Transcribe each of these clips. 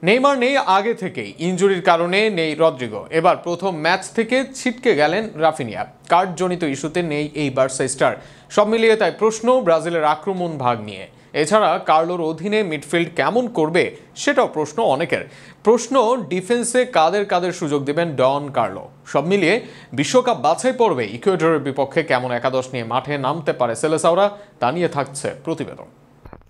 Neymar নেই আগে থেকেই, ইনজুরির কারণে নেই রদ্রিগো। এবার প্রথম ম্যাচ থেকে ছিটকে গেলেন রাফিনিয়া। কার্ডজনিত ইস্যুতে নেই এই বার্সা স্টার। সব মিলিয়ে তাই প্রশ্ন ব্রাজিলের আক্রমণ ভাগ নিয়ে। এছাড়া কার্লোর অধীনে মিডফিল্ড কেমন করবে সেটাও প্রশ্ন অনেকের। প্রশ্ন ডিফেন্সে কাদের কাদের সুযোগ দেবেন ডন কার্লো। সব মিলিয়ে বিশ্বকাপ বাছাই পর্বে ইকুয়েডরের বিপক্ষে কেমন একাদশ নিয়ে মাঠে নামতে পারে সেলেসাওরা, তা নিয়ে থাকছে প্রতিবেদন।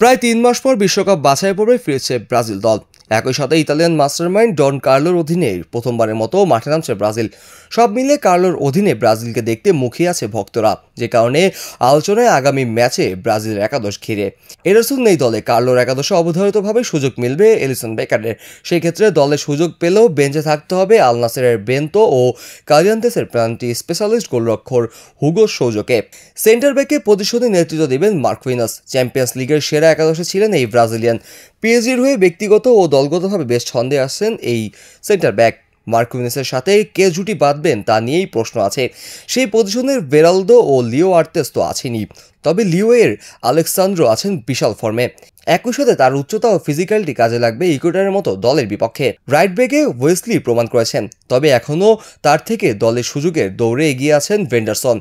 প্রায় ৩ মাস পর বিশ্বকাপ বাছাই পর্বে ফিরেছে ব্রাজিল দল। একই সাথে ইতালিয়ান মাস্টারমাইন্ড ডন কার্লোর অধীনে প্রথমবারের মতো মাঠে নামছে ব্রাজিল। সব মিলিয়ে কার্লোর অধীনে ব্রাজিলকে দেখতে মুখিয়ে আছে ভক্তরা, যে কারণে আলোচনায় আগামী ম্যাচে ব্রাজিলের একাদশ ঘিরে। এডারসন নেই দলে, কার্লোর একাদশে অবধারিতভাবে সুযোগ মিলবে এলিসন বেকারের। সেই ক্ষেত্রে দলে সুযোগ পেলেও বেঞ্চে থাকতে হবে আল নাসেরের বেন্তো ও কারিয়ান্তেসের পেনাল্টি স্পেশালিস্ট গোলরক্ষক হুগো সৌজোকে। সেন্টার ব্যাকে পজিশনে নেতৃত্ব দেবেন মার্কুইনাস। চ্যাম্পিয়ন্স লিগের সেরা একাদশে ছিলেন এই ব্রাজিলিয়ান। পিএসজির হয়ে ব্যক্তিগত ও দলগতভাবে বেশ ছন্দে আসছেন এই সেন্টার ব্যাক। মার্কুইনাসের সাথে কে জুটি বাঁধবেন তা নিয়েই প্রশ্ন আছে। সেই পজিশনের বেরালদো ও লিও আর্তেস তো আছেনই, তবে লিও এর আলেক্সান্দ্রো আছেন বিশাল ফর্মে। একই সাথে তার উচ্চতা ও ফিজিক্যালিটি কাজে লাগবে ইকুয়েডরের মতো দলের বিপক্ষে। রাইট ব্যাকে ওয়েসলি প্রমাণ করেছেন, তবে এখনও তার থেকে দলের সুযোগের দৌড়ে এগিয়ে আছেন ভেন্ডারসন।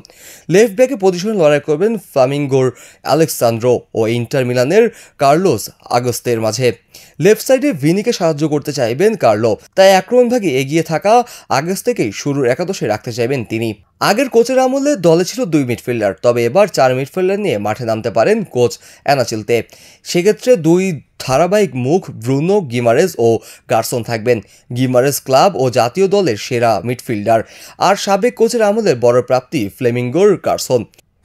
লেফট ব্যাকে পজিশনে লড়াই করবেন ফ্লামিঙ্গোর আলেক্সান্দ্রো ও ইন্টার মিলানের কার্লোস আগস্তের মাঝে। লেফট সাইডে ভিনিকে সাহায্য করতে চাইবেন কার্লো, তাই আক্রমণভাগে এগিয়ে থাকা আগস্ট থেকেই শুরুর একাদশে রাখতে চাইবেন তিনি। আগের কোচের আমলে দলে ছিল 2 মিডফিল্ডার, তবে এবার 4 মিডফিল্ডার নিয়ে মাঠে নামতে পারেন কোচ অ্যানাচিলতে। সেক্ষেত্রে 2 ধারাবাহিক মুখ ব্রুনো গিমারেজ ও গার্সন থাকবেন। গিমারেজ ক্লাব ও জাতীয় দলের সেরা মিডফিল্ডার, আর সাবেক কোচের আমলের বড় প্রাপ্তি ফ্লেমিঙ্গোর গার্সন।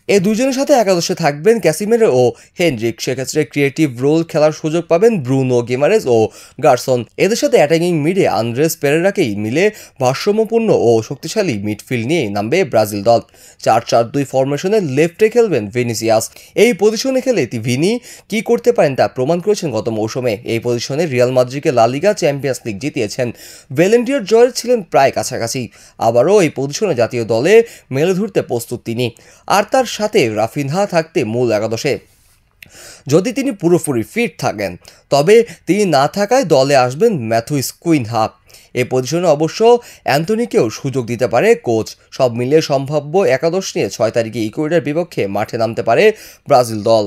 এই দুজনের সাথে একাদশে থাকবেন ক্যাসিমেরো ও হেনরিক। সেক্ষেত্রে ক্রিয়েটিভ রোল খেলার সুযোগ পাবেন ব্রুনো গিমারেজ ও গার্সন। এদের সাথে অ্যাটাকিং মিডে আন্দ্রেস পেরেরাকেই মিলে ভারসাম্যপূর্ণ ও শক্তিশালী মিডফিল্ড নিয়ে নামবে ব্রাজিল দল। 4-4-2 ফরমেশনে লেফটে খেলবেন ভিনিসিয়াস। এই পজিশনে খেলে ভিনি কি করতে পারেন তা প্রমাণ করেছেন গত মৌসুমে। এই পজিশনে রিয়াল মাদ্রিদকে লা লিগা, চ্যাম্পিয়ন্স লিগ জিতিয়েছেন। ভ্যালেন্টিয়ার জয়ের ছিলেন প্রায় কাছাকাছি। আবারও এই পজিশনে জাতীয় দলে মেলে ধরতে প্রস্তুত তিনি। আর তার সাথে রাফিনহা থাকতে মূল একাদশে, যদি তিনি পুরোপুরি ফিট থাকেন। তবে তিনি না থাকায় দলে আসবেন ম্যাথুইস কুইনহা। এই পজিশনে অবশ্য অ্যান্থনিকেও সুযোগ দিতে পারে কোচ। সব মিলিয়ে সম্ভাব্য একাদশ নিয়ে 6 তারিখে ইকুয়েডরের বিপক্ষে মাঠে নামতে পারে ব্রাজিল দল।